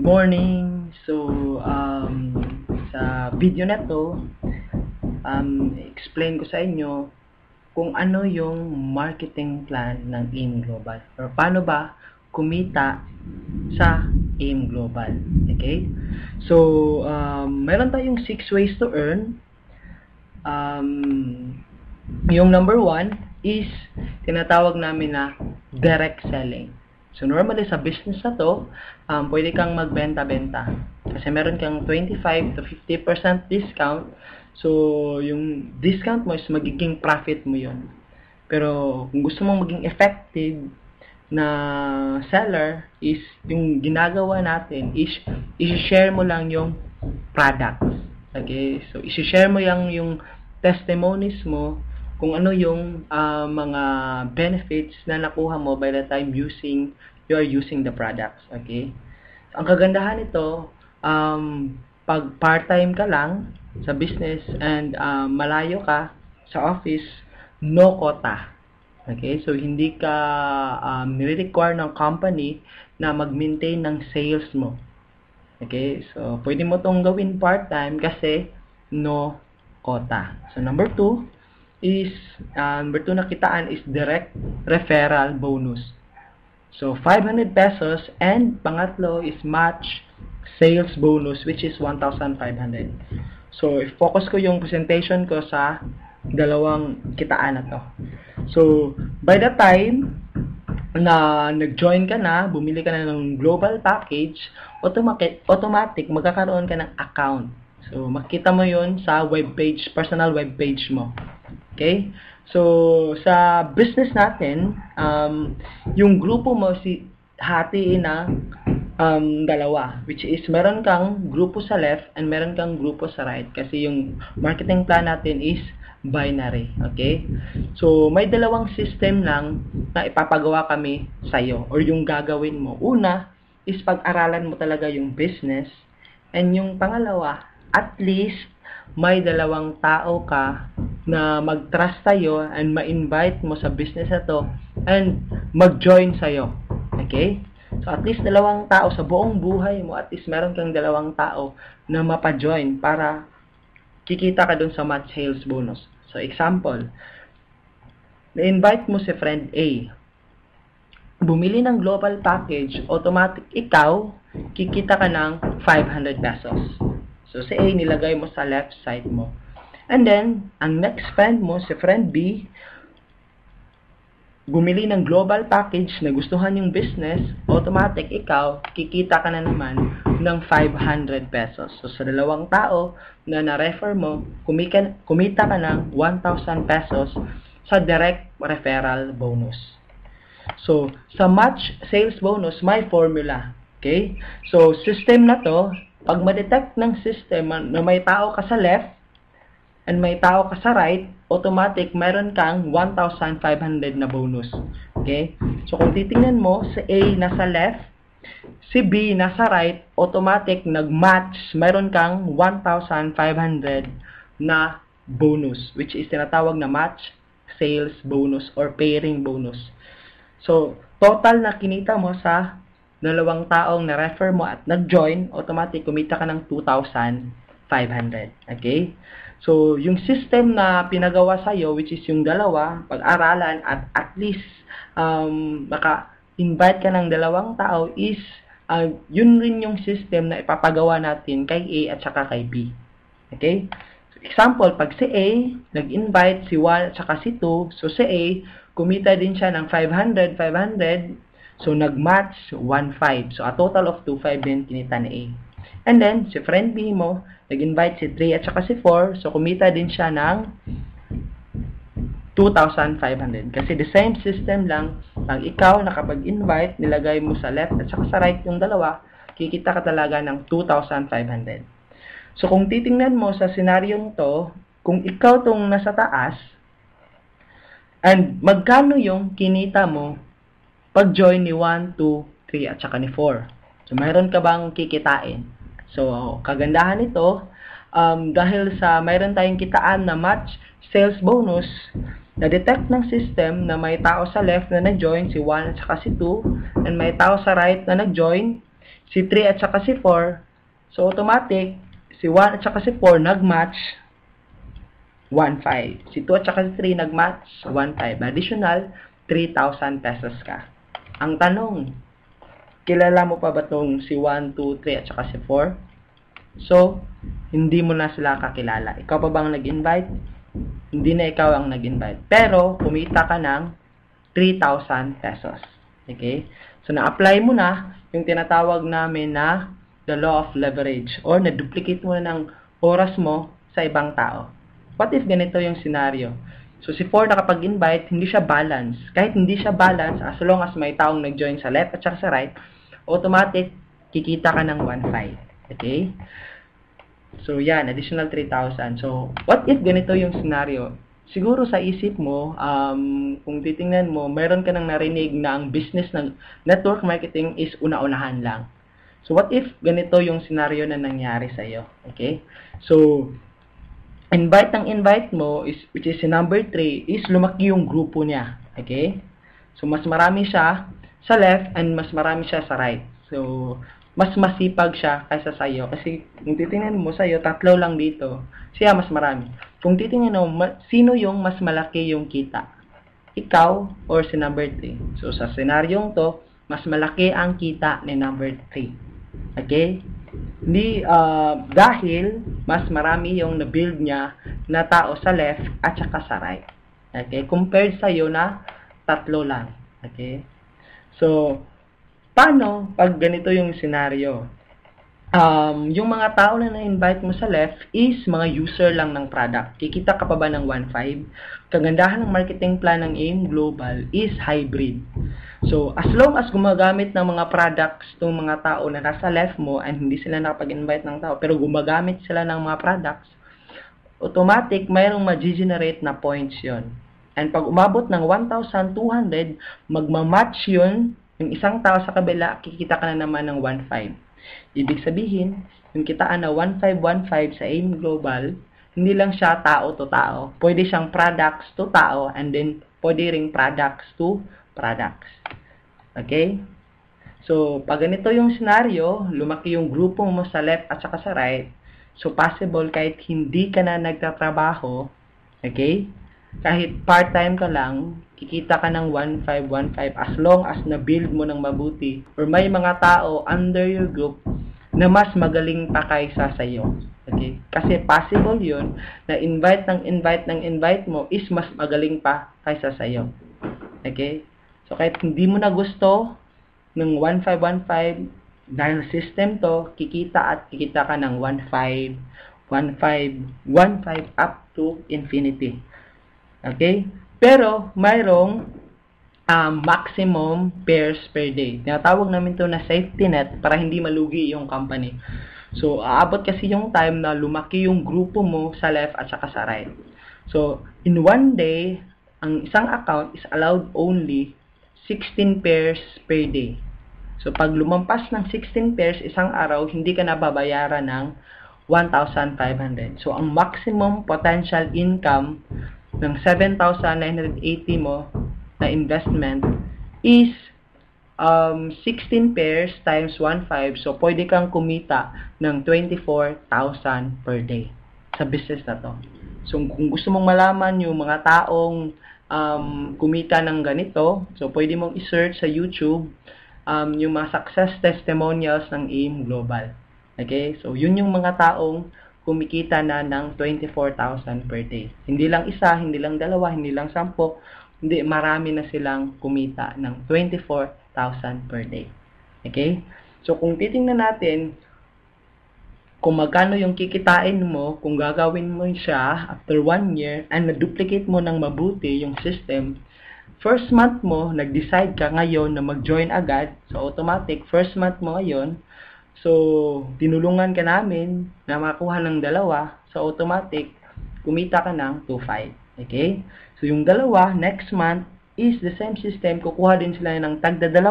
morning. Sa video na to, explain ko sa inyo kung ano yung marketing plan ng AIM Global or paano ba kumita sa AIM Global. Okay? Meron tayong 6 ways to earn. Yung number 1 is tinatawag namin na direct selling. So, normally sa business na to, pwede kang magbenta-benta. Kasi meron kang 25 to 50% discount. So, yung discount mo is magiging profit mo yun. Pero, kung gusto mong maging effective na seller, is yung ginagawa natin is i-share mo lang yung products. Okay? So, i-share mo yung testimonies mo kung ano yung mga benefits na nakuha mo by the time you are using the products. Okay? Ang kagandahan nito, pag part-time ka lang sa business and malayo ka sa office, no quota. Okay? So, hindi ka nire-require ng company na mag-maintain ng sales mo. Okay? So, pwede mo tong gawin part-time kasi no quota. So, number 2 na kitaan is direct referral bonus. So, 500 pesos and pangatlo is match sales bonus which is 1,500. So, i-focus ko yung presentation ko sa dalawang kitaan na to. So, by the time na nag-join ka na, bumili ka na ng global package, automatic magkakaroon ka ng account. So, makita mo yun sa webpage, personal webpage mo. Okay? So, sa business natin, yung grupo mo hatiin ng dalawa. Which is, meron kang grupo sa left and meron kang grupo sa right. Kasi yung marketing plan natin is binary. Okay? So, may dalawang system lang na ipapagawa kami sa'yo or yung gagawin mo. Una is pag-aralan mo talaga yung business. And yung pangalawa, at least may dalawang tao ka na mag-trust sa'yo and ma-invite mo sa business na to and mag-join sa'yo. Okay? So, at least dalawang tao sa buong buhay mo, at least meron kang dalawang tao na mapa-join para kikita ka dun sa match sales bonus. So, example, na-invite mo si friend A. Bumili ng global package, automatic ikaw, kikita ka ng 500 pesos. So, si A, nilagay mo sa left side mo. And then, ang next friend mo, si friend B, bumili ng global package na gustuhan yung business, automatic ikaw, kikita ka na naman ng 500 pesos. So, sa dalawang tao na na-refer mo, kumita ka ng 1,000 pesos sa direct referral bonus. So, sa match sales bonus, may formula. Okay? So, system na to, pag ma-detect ng system na may tao ka sa left, and may tao ka sa right, automatic meron kang 1,500 na bonus. Okay? So, kung titingnan mo, si A nasa left, si B nasa right, automatic nag-match, meron kang 1,500 na bonus, which is tinatawag na match sales bonus or pairing bonus. So, total na kinita mo sa dalawang taong na-refer mo at nag-join, automatic kumita ka ng 2,500. Okay? So, yung system na pinagawa sa'yo, which is yung dalawa, pag-aralan at least maka-invite ka ng dalawang tao is yun rin yung system na ipapagawa natin kay A at saka kay B. Okay? So, example, pag si A, nag-invite si 1 at saka si 2, so si A, kumita din siya ng 500, so nag-match 1,500. So, a total of 2,500 din kinita ni A. And then, si friend B mo, nag-invite si 3 at saka si 4. So, kumita din siya ng 2,500. Kasi the same system lang, pag ikaw nakapag-invite, nilagay mo sa left at saka sa right yung dalawa, kikita ka talaga ng 2,500. So, kung titingnan mo sa senaryong to, kung ikaw tong nasa taas, and magkano yung kinita mo pag join ni 1, 2, 3 at saka ni 4? So, mayroon ka bang kikitain? So, kagandahan nito, dahil sa mayroon tayong kitaan na match sales bonus, na-detect ng system na may tao sa left na nag-join, si 1 at saka si 2, and may tao sa right na nag-join, Si 3 at saka si 4, so automatic, si 1 at saka si 4 nag-match 1,500. Si 2 at saka si 3 nag-match 1,500. Additional, 3,000 pesos ka. Ang tanong, kilala mo pa ba tong si 1, 2, 3 at saka si 4? So, hindi mo na sila kakilala. Ikaw pa bang nag-invite? Hindi na ikaw ang nag-invite. Pero, kumita ka ng 3,000 pesos. Okay? So, na-apply mo na yung tinatawag namin na the law of leverage or na-duplicate mo na ng oras mo sa ibang tao. What if ganito yung scenario? So, si 4 nakapag-invite, hindi siya balance. Kahit hindi siya balance, as long as may taong nag-join sa left at sa right, automatic, kikita ka ng 1,500. Okay? So, yan, additional 3,000. So, what if ganito yung scenario? Siguro sa isip mo, kung titingnan mo, meron ka nang narinig na ang business ng network marketing is una-unahan lang. So, what if ganito yung scenario na nangyari sa'yo? Okay? So, invite mo, which is si number 3, is lumaki yung grupo niya. Okay? So, mas marami siya sa left and mas marami siya sa right. So, mas masipag siya kaysa sa'yo. Kasi, kung titingnan mo sa'yo, 3 lang dito. Siya, mas marami. Kung titingnan mo, sino yung mas malaki yung kita? Ikaw or si number 3? So, sa senaryong to, mas malaki ang kita ni number 3. Okay? Hindi, dahil mas marami yung na-build niya na tao sa left at saka sa right. Okay? Compared sa'yo na 3 lang. Okay? So, paano pag ganito yung scenario? Yung mga tao na na-invite mo sa left is mga user lang ng product. Kikita ka pa ba ng 1,500? Kagandahan ng marketing plan ng AIM Global is hybrid. So, as long as gumagamit ng mga products ng mga tao na nasa left mo and hindi sila nakapag-invite ng tao, pero gumagamit sila ng mga products, automatic, mayroong ma-generate na points yon. And pag umabot ng 1,200, magmamatch yun. Yung isang tao sa kabila, kikita ka na naman ng 1,500. Ibig sabihin, yung kitaan na 1,515 sa AIM Global, hindi lang siya tao to tao. Pwede siyang products to tao and then pwede ring products to products. Okay? So, pag ganito yung scenario, lumaki yung grupo mo sa left at saka sa right, so possible kahit hindi ka na nagtatrabaho, okay? Kahit part-time ka lang, kikita ka ng 1,515 as long as na-build mo ng mabuti or may mga tao under your group na mas magaling pa kaysa sa'yo. Okay? Kasi possible yun na invite mo is mas magaling pa kaysa sa'yo. Okay? So, kahit hindi mo na gusto ng 1,515 dahil system to, kikita ka ng 1,500, 1,500 up to infinity. Okay? Pero, mayroong maximum pairs per day. Tinatawag namin to na safety net para hindi malugi yung company. So, aabot kasi yung time na lumaki yung grupo mo sa left at saka sa right. So, in one day, ang isang account is allowed only 16 pairs per day. So, pag lumampas ng 16 pairs isang araw, hindi ka nababayaran ng 1,500. So, ang maximum potential income ng 7,980 mo na investment is 16 pairs times 1,500. So, pwede kang kumita ng 24,000 per day sa business na to. So, kung gusto mong malaman yung mga taong kumita ng ganito, so, pwede mong i-search sa YouTube yung mga success testimonials ng AIM Global. Okay? So, yun yung mga taong kumikita na ng 24,000 per day. Hindi lang isa, hindi lang dalawa, hindi lang 10, hindi, marami na silang kumita ng 24,000 per day. Okay? So, kung titingnan natin kung magkano yung kikitain mo, kung gagawin mo siya after 1 year and na-duplicate mo ng mabuti yung system, first month mo, nag-decide ka ngayon na mag-join agad, so automatic, first month mo ngayon, so, tinulungan ka namin na makuha ng 2, so automatic, kumita ka ng 2,500. Okay? So, yung 2, next month, is the same system, kukuha din sila ng tagda 2,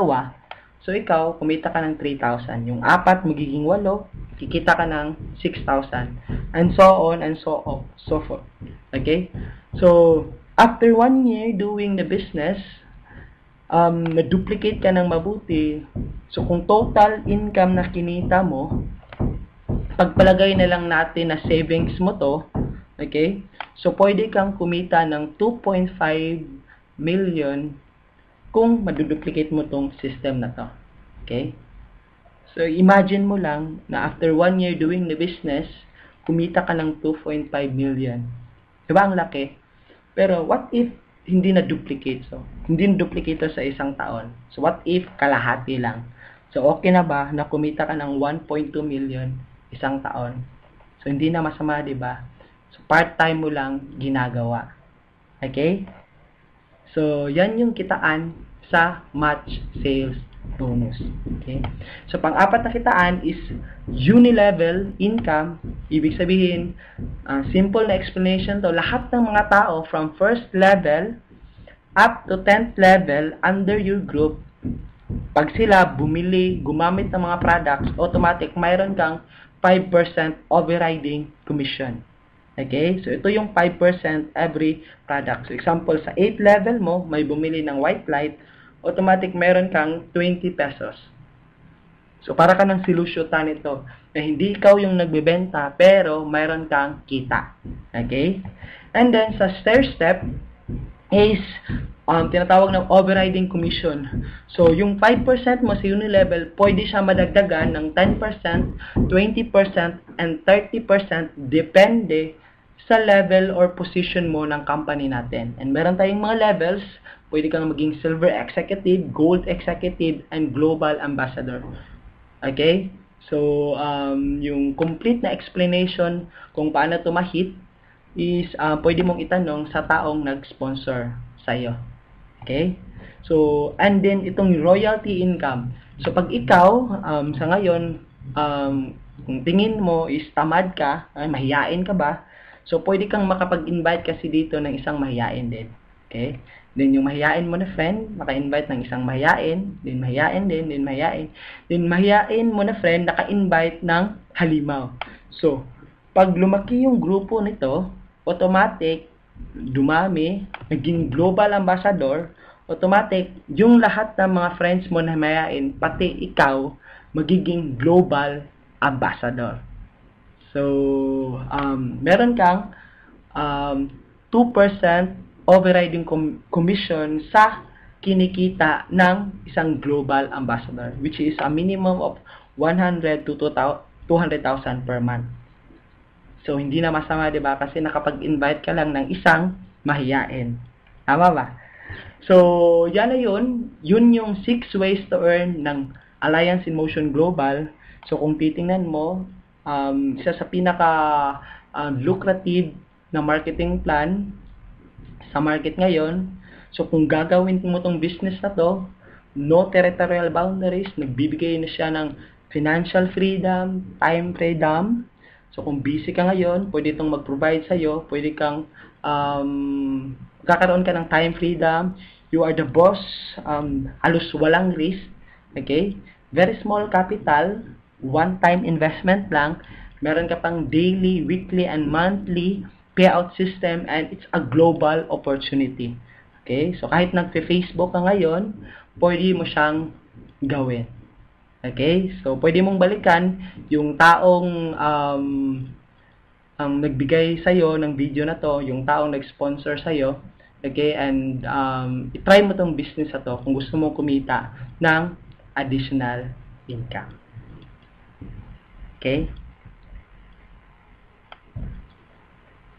so ikaw, kumita ka ng 3,000. Yung 4, magiging 8, kikita ka ng 6,000. And so on and so forth. Okay? So, after 1 year doing the business, na-duplicate ka ng mabuti. So, kung total income na kinita mo, pagpalagay na lang natin na savings mo to, okay? So, pwede kang kumita ng 2.5 million kung maduduplicate mo tong system na to. Okay? So, imagine mo lang na after 1 year doing the business, kumita ka ng 2.5 million. Diba ang laki? Pero, what if hindi na-duplicate? So, hindi na-duplicate to sa isang taon. So, what if kalahati lang? So, okay na ba na kumita ka ng 1.2 million isang taon? So, hindi na masama, diba? So, part-time mo lang ginagawa. Okay? So, yan yung kitaan sa match sales bonus. Okay? So, pang-apat na kitaan is uni-level income. Ibig sabihin, simple na explanation to. Lahat ng mga tao from first level up to 10th level under your group, pag sila bumili, gumamit ng mga products, automatic, mayroon kang 5% overriding commission. Okay? So, ito yung 5% every product. So, example, sa 8th level mo, may bumili ng white light, automatic meron kang 20 pesos. So, para ka ng silusyutan ito na hindi ikaw yung nagbebenta, pero mayroon kang kita. Okay? And then, sa stair step is tinatawag ng overriding commission. So, yung 5% mo sa uni-level, pwede siya madagdagan ng 10%, 20%, and 30% depende sa level or position mo ng company natin. And meron tayong mga levels, pwede kang maging silver executive, gold executive, and global ambassador. Okay? So, yung complete na explanation kung paano ito ma-hit is pwede mong itanong sa taong nag-sponsor sa'yo. Okay? So, and then itong royalty income. So, pag ikaw, sa ngayon, kung tingin mo is tamad ka, mahiyain ka ba, so, pwede kang makapag-invite kasi dito ng isang mahiyain din. Okay? Then, yung mahiyain mo na friend, maka-invite ng isang mahiyain, then mahiyain din, then mahiyain. Then, mahiyain mo na friend, naka-invite ng halimaw. So, pag lumaki yung grupo nito, automatic, dumami, naging global ambassador, automatic, yung lahat ng mga friends mo na mahiyain, pati ikaw, magiging global ambassador. So, meron kang 2% overriding commission sa kinikita ng isang global ambassador, which is a minimum of 100 to 200,000 per month. So, hindi na masama, diba? Kasi nakapag-invite ka lang ng isang mahiyain. Tama ba? So, yan na yun. Yun yung 6 ways to earn ng Alliance in Motion Global. So, kung titingnan mo, isa sa pinaka lucrative na marketing plan sa market ngayon. So, kung gagawin mo tong business na to, no territorial boundaries, nagbibigay na siya ng financial freedom, time freedom. So, kung busy ka ngayon, pwede itong mag-provide sa'yo, pwede kang kakaroon ka ng time freedom, you are the boss, halos walang risk, okay? Very small capital, one-time investment lang, meron ka pang daily, weekly, and monthly payout system, and it's a global opportunity. Okay? So, kahit nagpe-Facebook ka ngayon, pwede mo siyang gawin. Okay? So, pwede mong balikan yung taong nagbigay sa'yo ng video na to, yung taong nag-sponsor sa'yo, okay? And, itry mo tong business na to kung gusto mong kumita ng additional income. Okay?